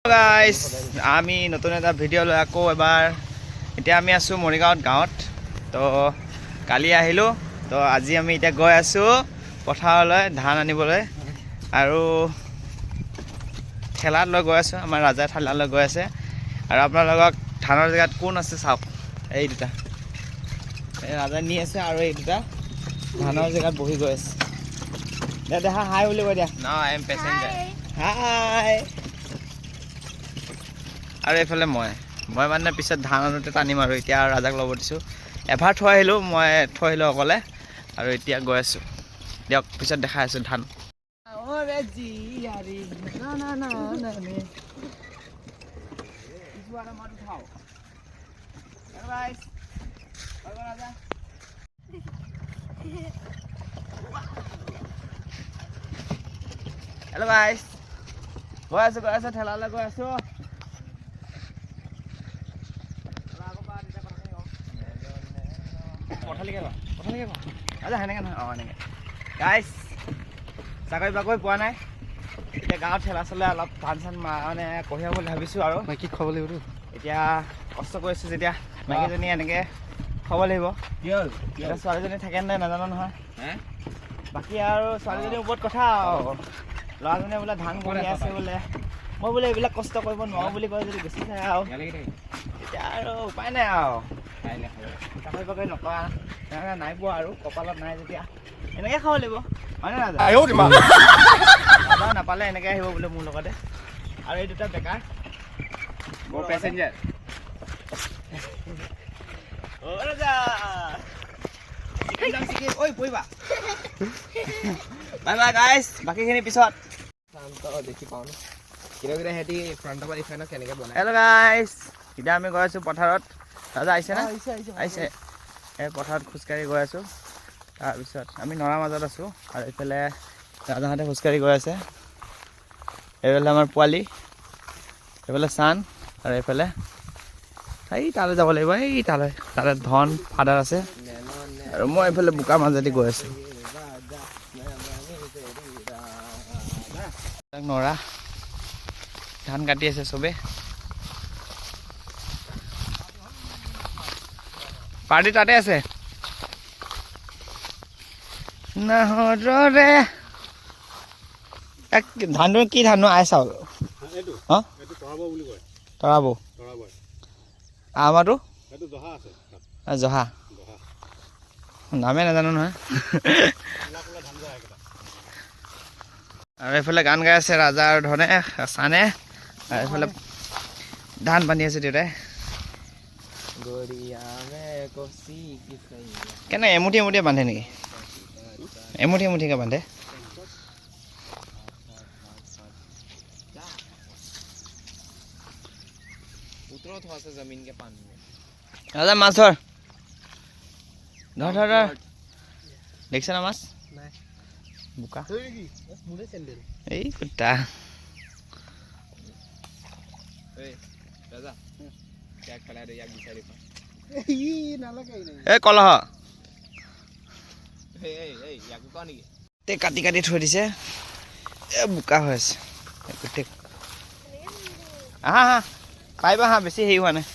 guys আমি নতুন এটা ভিডিঅ' লৈ আকৌ এবাৰ এতিয়া আমি আছোঁ মৰিগাঁৱত গাঁৱত তো কালি আহিলোঁ তো আজি আমি এতিয়া গৈ আছোঁ পথাৰলৈ ধান আনিবলৈ আৰু ঠেলাত লৈ গৈ আছোঁ আমাৰ ৰাজাই ঠেলাত লৈ গৈ আছে আৰু আপোনালোকক ধানৰ জেগাত কোন আছে চাওক এই দুটা এই ৰাজাই নি আছে আৰু এই দুটা ধানৰ জেগাত বহি গৈ আছে দে দেখা হাই বুলি কৈ দিয়া ন আই এম পেচেঞ্জাৰ হাই আৰু এইফালে মই মানে পিছত ধান আনোতে টানিম আৰু এতিয়া ৰাজাক ল'ব দিছোঁ এবাৰ থৈ আহিলোঁ মই থৈ আহিলোঁ অকলে আৰু এতিয়া গৈ আছোঁ দিয়ক পিছত দেখাই আছোঁ ধান হেল্ল' গাইছ গৈ আছোঁ ঠেলালৈ গৈ আছোঁ পঠালিকে আচ্ছা সেনেকৈ নহয় অঁ এনেকৈ গাইছ চাকৰি বাকৰি পোৱা নাই এতিয়া গাঁৱত ঠেলা চলাই অলপ ধান চান মানে কঢ়িয়াম বুলি ভাবিছোঁ আৰু মাইকীক খুৱাব লাগিব এতিয়া কষ্ট কৰিছোঁ যেতিয়া মাইকীজনী এনেকৈ খুৱাব লাগিব এতিয়া ছোৱালীজনী থাকে নাই নাজানো নহয় বাকী আৰু ছোৱালীজনীৰ ওপৰত কথা আৰু ল'ৰাজনে বোলে ধান কঢ়িয়াই আছে বোলে মই বোলে এইবিলাক কষ্ট কৰিব নোৱাৰোঁ বুলি কয় যদি বেছি চাই আৰু এতিয়া আৰু উপায় নাই আৰু চাকৰি বাকৰি নকৰা নাই পোৱা আৰু কপালত নাই যেতিয়া এনেকৈ খাব লাগিব হয়নে ৰাজা নাপালে এনেকৈ আহিব বোলে মোৰ লগতে আৰু এই দুটা বেকাৰ মোৰ পেচেঞ্জাৰ ঐ পৰিবা বাই বাই গাইছ বাকীখিনি পিছত দেখি পাওঁ ন কেতিয়া সিহঁতি ফ্ৰণ্টৰ পৰা দেখুৱাই ন কেনেকৈ বনাই হেল্ল' গাইছ এতিয়া আমি গৈ আছোঁ পথাৰত ৰাজা আহিছে নে আহিছে এই পথাৰত খোজকাঢ়ি গৈ আছোঁ তাৰপিছত আমি নৰাৰ মাজত আছোঁ আৰু এইফালে ৰাজাহঁতে খোজকাঢ়ি গৈ আছে এইফালে আমাৰ পোৱালি এইফালে চান আৰু এইফালে এই তালৈ যাব লাগিব এই তালৈ ধন ফাদাৰ আছে আৰু মই এইফালে বোকাৰ মাজেদি গৈ আছোঁ নৰা ধান কাটি আছে চবে পাৰ্টি তাতে আছে নহৰে ধানটো কি ধান আই চাউল তৰাবো আমাৰটো জহা নামে নাজানো নহয় আৰু এইফালে গান গাই আছে ৰাজা আৰু ধনে চানে আৰু এইফালে ধান বান্ধি আছে দেউতাই কেনে এমুঠি এমুঠিয়ে বান্ধে নেকি এমুঠি এমুঠিকে বান্ধে ৰাজা মাছ ধৰ দেখিছে না মাছ বোকা এই কুটা এই কলহ কাটি কাটি থৈ দিছে এই বোকা হৈ আছে আহা হা পাৰিবা হা বেছি হেৰি হোৱা নাই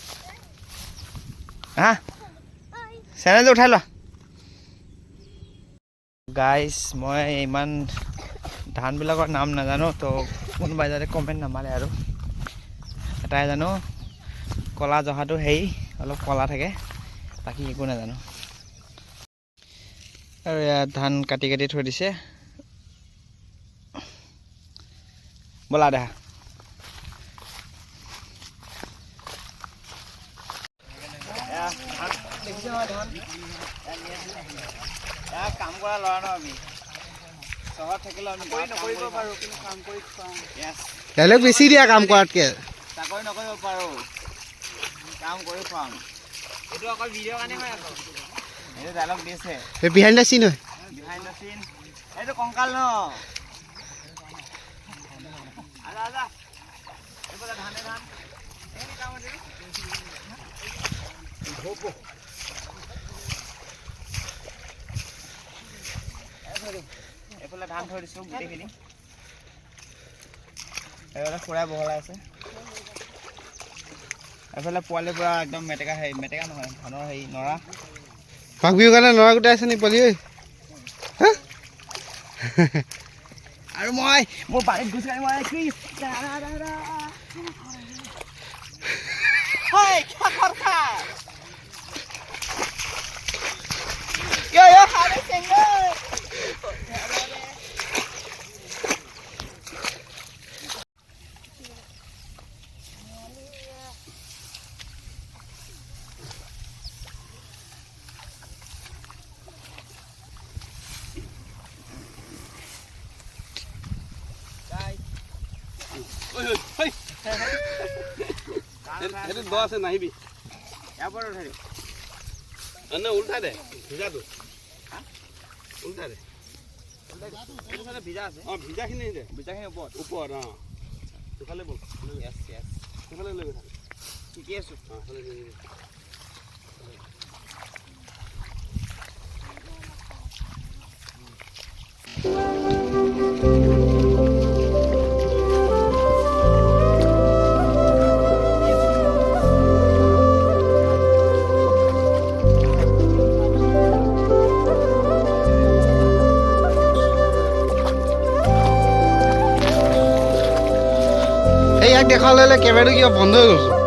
হা চেনেলটো উঠাই লোৱা গাইছ মই ইমান ধানবিলাকৰ নাম নাজানো তো কোনোবাই যাতে কমেণ্ট নামাৰে আৰু এটাই জানো কলা জহাটো হেৰি অলপ কলা থাকে বাকী একো নাজানো আৰু ইয়াত ধান কাটি কাটি থৈ দিছে ব'লা দেখা কাম কৰা ল'ৰা ন আমি চহৰত থাকিলে আমি নকৰিব পাৰোঁ কিন্তু কাম কৰি খুৱাওঁ বেছি দিয়া কাম কৰাতকৈ চাকৰি নকৰিব পাৰোঁ কাম কৰি খুৱাম এইটো অকল ভিডিঅ'ৰ কাৰণে হৈ আছে এইটো ডাইলগ দিছে বিহাইণ্ড দ্য চিন হয় বিহাইণ্ড দ্য চিন এইটো কংকাল ন আজা এইফালে ধানে ধান এই কাম আছে এইফালে ধান থৈ দিছোঁ গোটেইখিনি এইফালে খুৰাই বহলাই আছে এফালে পোৱালি পুৰা একদম মেটেকা নহয় ধানৰ হেৰি নৰা মাঘ বিহুৰ কাৰণে নৰা গোটাই আছে নি পোৱালি ঐ আৰু মই মোৰ বাৰীত গুচি মই কি সেইটো দ আছে নাহিবি ইয়াৰ পৰা উঠাই দিম উল্টাই দে ভিজাটো উল্টাই দে ভিজা আছে অঁ ভিজাখিনি দে ভিজাখিনি ওপৰত ওপৰত অঁ সেইফালে ব'ল সেইফালে লৈ গৈ থাক ঠিকেই আছোঁ অঁ সেইফালে লৈ গৈ ইয়াক দেখালে কেমেৰাটো কিবা বন্ধ হৈ গৈছে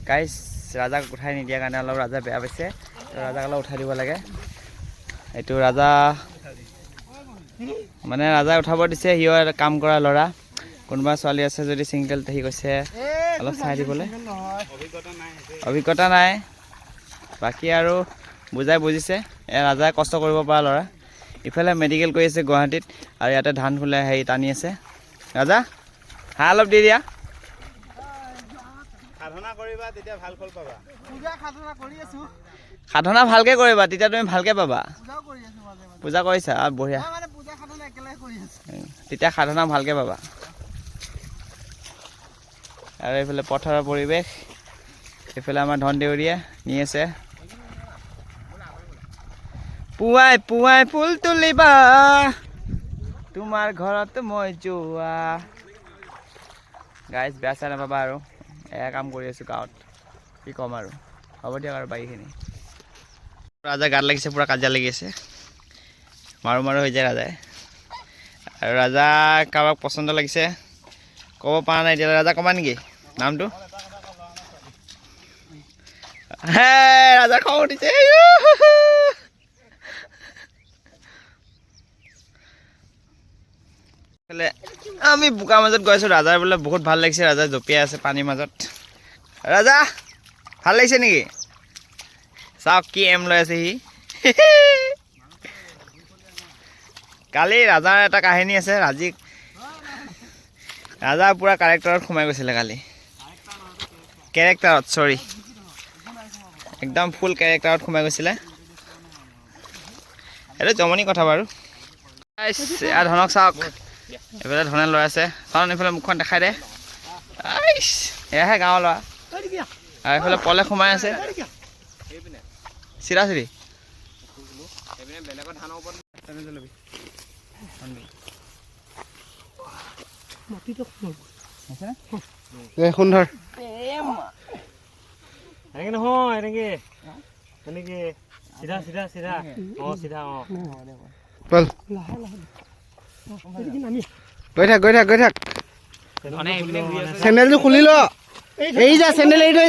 গাইজ ৰাজাক উঠাই নিদিয়াৰ কাৰণে অলপ ৰাজা বেয়া পাইছে ৰাজাক অলপ উঠাই দিব লাগে এইটো ৰাজা মানে ৰাজাই উঠাব দিছে সিও কাম কৰা ল'ৰা কোনোবা ছোৱালী আছে যদি ছিংগল সি কৈছে অলপ চাই দিবলৈ অভিজ্ঞতা নাই বাকী আৰু বুজিছে ৰাজাই কষ্ট কৰিব পৰা ল'ৰা ইফালে মেডিকেল কৰি আছে গুৱাহাটীত আৰু ইয়াতে ধান ফুলে হেৰি টানি আছে ৰাজা হাঁহ অলপ দি দিয়া সাধনা কৰিবা তেতিয়া ভাল ফল পাবা সাধনা ভালকে কৰিবা তেতিয়া তুমি ভালকে পাবা পূজা কৰিছা বঢ়িয়া তেতিয়া সাধনা ভালকে পাবা আৰু এইফালে পথাৰৰ পৰিৱেশ এইফালে আমাৰ ধন দেউৰীয়ে নি আছে পুৱাই পুৱাই ফুল তুলিবা তোমাৰ ঘৰত মই যোৱা গাইজ বেয়া চাই নাপাবা আৰু এয়া কাম কৰি আছোঁ গাঁৱত কি ক'ম আৰু হ'ব দিয়ক আৰু বাকীখিনি ৰাজা গাত লাগিছে পূৰা কাজিয়া লাগি আছে মাৰো হৈ যায় ৰাজাই আৰু ৰাজা কাৰোবাক পচন্দ লাগিছে ক'ব পৰা নাই এতিয়া ৰাজা কমা নেকি নামটো হে ৰাজা খং উঠিছে আমি বোকাৰ মাজত গৈ আছোঁ ৰাজাৰ বোলে বহুত ভাল লাগিছে ৰাজা জঁপিয়াই আছে পানীৰ মাজত ৰাজা ভাল লাগিছে নেকি চাওক কি এম লৈ আছে সি কালি ৰাজাৰ এটা কাহিনী আছে ৰাজা পূৰা কেৰেক্টাৰত সোমাই গৈছিলে কালি কেৰেক্টাৰত চৰি একদম ফুল কেৰেক্টাৰত সোমাই গৈছিলে এইটো জমনি কথা বাৰু ধনক চাওক এইফালে ধনে ল'ৰা আছে কাৰণ এইফালে মুখখন দেখাই দে এয়াহে গাঁৱৰ ল'ৰা আৰু এইফালে পলে সোমাই আছে চিৰা চিৰি সুন্দৰ এনেকে নহয় এনেকে এনেকে চিধা চিধা চিধা চিধা বল গৈ থাক চেণ্ডেলটো খুলি ল এৰি যা চেণ্ডেল এৰি থৈ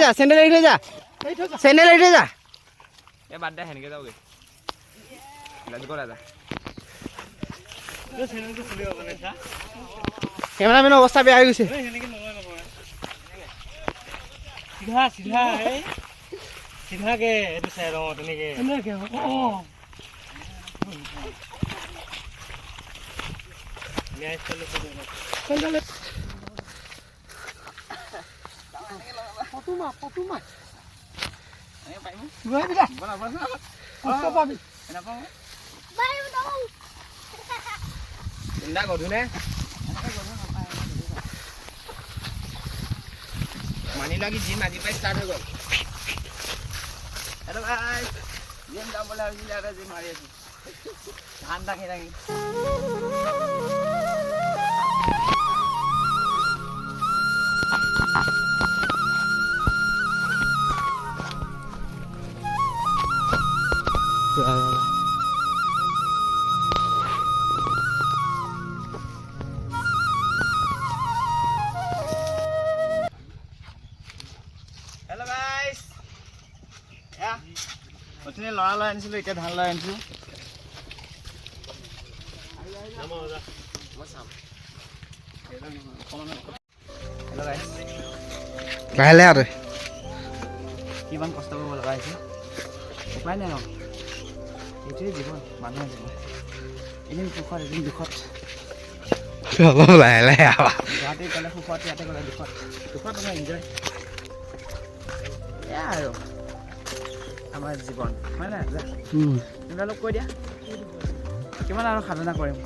যা এই বাদ দে সেনেকে যাওঁগে ৰাজা কেমেৰামেনৰ অৱস্থা বেয়া হৈ গৈছে চিধা চিধা চিধাকে এইটো চাই লওঁ তেনেকে চিন্তা গধুনে মানি লাগি জিম আজি পাই ষ্টাৰ্ট হৈ গ'ল হেল্ল' গাইছ জিম যাম বুলি ভাবিছিলে আৰু জিম মাৰি আছোঁ ধান দাঙি দাঙি হেল্ল' গাইছ এয়া অথনি ল'ৰা লৈ আনিছিলোঁ এতিয়া ধান লৈ আনিছোঁ হেল্ল' গাইছ লাহে লাহে আৰু কিমান কষ্ট কৰিব লগা হৈছে উপায় নাই আৰু এইটোৱে জীৱন মানুহৰ জীৱন এদিন সুখত এদিন দুখত অলপ লাহে লাহে গুৱাহাটীত গ'লে সুখত ইয়াতে গ'লে দুখত দুখত মানে এনজয় এয়া আৰু আমাৰ জীৱন হয় নাই যা তোমালোক কৈ দিয়া কিমান আৰু সাধনা কৰিম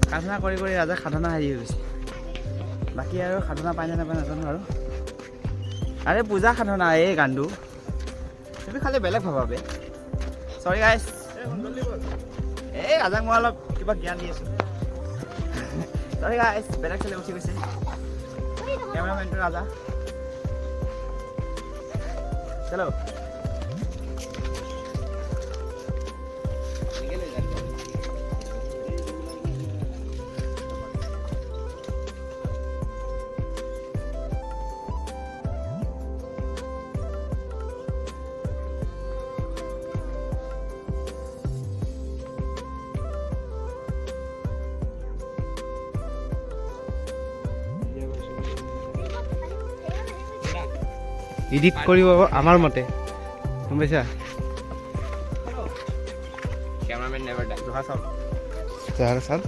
সাধনা কৰি কৰি ৰাজা সাধনা হেৰি হৈ গৈছে বাকী আৰু সাধনা পায় নে নাপায় নাজানো আৰু আৰে পূজা সাধনা এই গানটো তুমি খালি বেলেগ ভাবা বে চৰি গাইছ এই ৰাজাক মই অলপ কিবা জ্ঞান দি আছোঁ চৰি গাইছ বেলেগ চলি উঠি গৈছে কেমেৰামেনটো ৰাজা চলো এডিট কৰিব আমাৰ মতে গম পাইছা কেমেৰামেন নেভাৰ ডাই জহা চাওক যাৰ চাল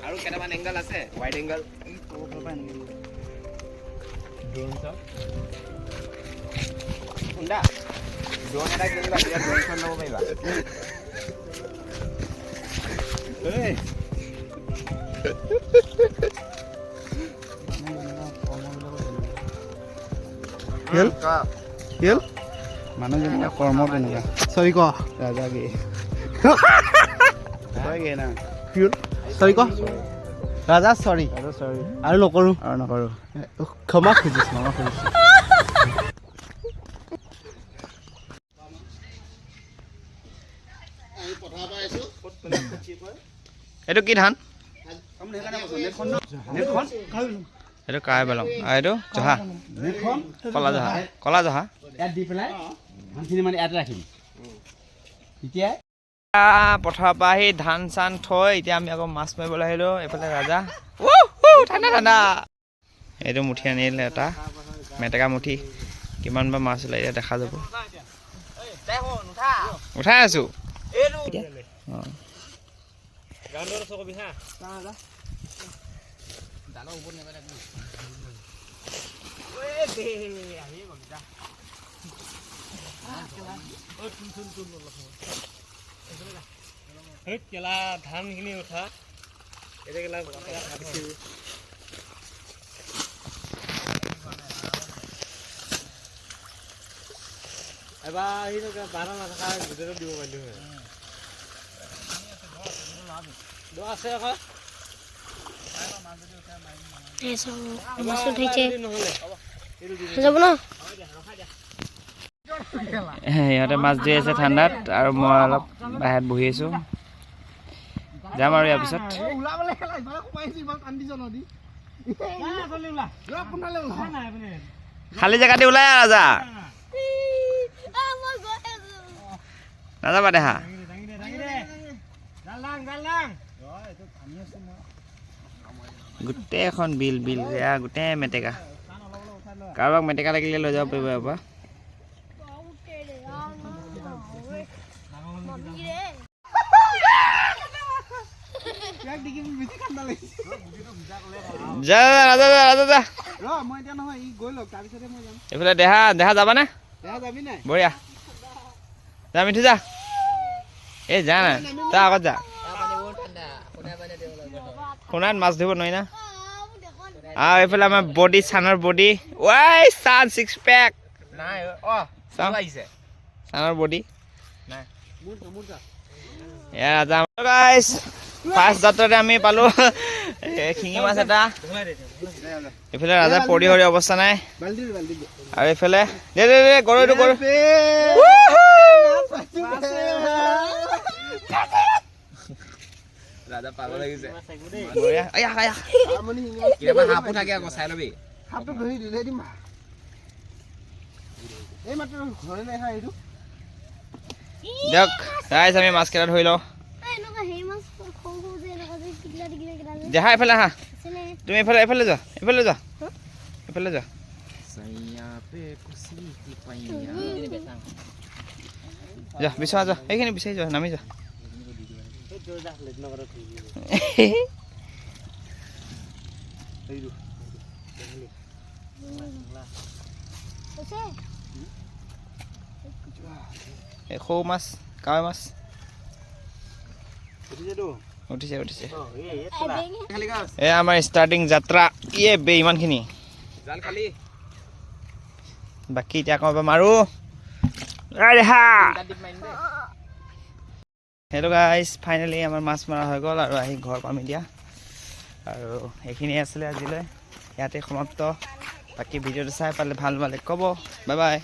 আৰু কেইটামান এংগল আছে ওয়াইড এংগল খুন্দা ড্ৰোন এটা কিনিবা তেতিয়া ড্ৰোনখন ল'ব পাৰিবা মানুহজনীৰ কৰ্ম তেনেকুৱা চৰি ক ৰাজা কি না চৰি ক ৰাজা চৰি চৰি আৰু নকৰোঁ আৰু নকৰোঁ ক্ষমা খুজিছোঁ মামা খুজিছোঁ এইটো কি ধান এইটো কাই বেলং এইটো জহা কলা জহা ইয়াত দি পেলাই ধানখিনি মানে ইয়াত ৰাখিম এতিয়া পথাৰৰ পৰা আহি ধান চান থৈ এতিয়া আমি আকৌ মাছ মাৰিবলৈ আহিলোঁ এইফালে ৰাজা ঠাণ্ডা ঠাণ্ডা এইটো মুঠি আনিলে এটা মেটেকা মুঠি কিমান বা মাছ ওলাই এতিয়া দেখা যাব উঠাই আছোঁ কেলা ধানখিনি উঠা এতিয়া কেলা এবাৰ আহি থকা বাৰা নথকা গোটেইটো দিব পাৰিলোঁ হয় আছে আকৌ সিহঁতে মাছ ধৰি আছে ঠাণ্ডাত আৰু মই অলপ বাহিৰত বহি আছোঁ যাম আৰু ইয়াৰ পিছত খালী জেগাতে ওলাই ৰাজা নাযাবা দেহা গোটেইখন বিল বিল এয়া গোটেই মেটেকা কাৰোবাক মেটেকা লাগিলে লৈ যাব পাৰিব ইয়াৰ পৰা যা ৰাজা যা ৰাজা যা এইফালে দেহা দেহা যাবানে বঢ়িয়া যা মিঠু যা এই যা না তই আগত যা সোণাত মাছ ধৰিব নোৱাৰি না আৰু এইফালে আমাৰ বডি চানৰ বডি ৱাই চান ছিক্স পেক নাই আহিছে চানৰ বডি নাই এয়া ৰাজা গাইছ ফাৰ্ষ্ট যাত্ৰাতে আমি পালো শিঙি মাছ এটা এইফালে ৰাজা পৰি হৰি অৱস্থা নাই আৰু এইফালে দে দে দে গৰৈটো গৰৈ ৰাজা পাগল লাগিছে বঢ়িয়া আয়া আয়া কেতিয়াবা হাঁহো থাকে আকৌ চাই ল'বি দিয়ক গাইছ আমি মাছকেইটা ধৰি লওঁ দেহা এইফালে আহা তুমি এইফালে এইফালে যোৱা এইফালে যোৱা এইফালে যোৱা যোৱা বিচৰা যোৱা এইখিনি বিচাৰি যোৱা নামি যোৱা সৰু মাছ কাৱৈ মাছ উঠিছে উঠিছে এয়া আমাৰ ষ্টাৰ্টিং যাত্ৰা ইয়ে বে ইমানখিনি জাল খালি বাকী এতিয়া আকৌ এবাৰ মাৰো ৰেহা সেইটো গাইছ ফাইনেলি আমাৰ মাছ মৰা হৈ গ'ল আৰু আহি ঘৰ পাম এতিয়া আৰু এইখিনিয়ে আছিলে আজিলৈ ইয়াতে সমাপ্ত বাকী ভিডিঅ'টো চাই পালে ভাল পালে ক'ব বাই বাই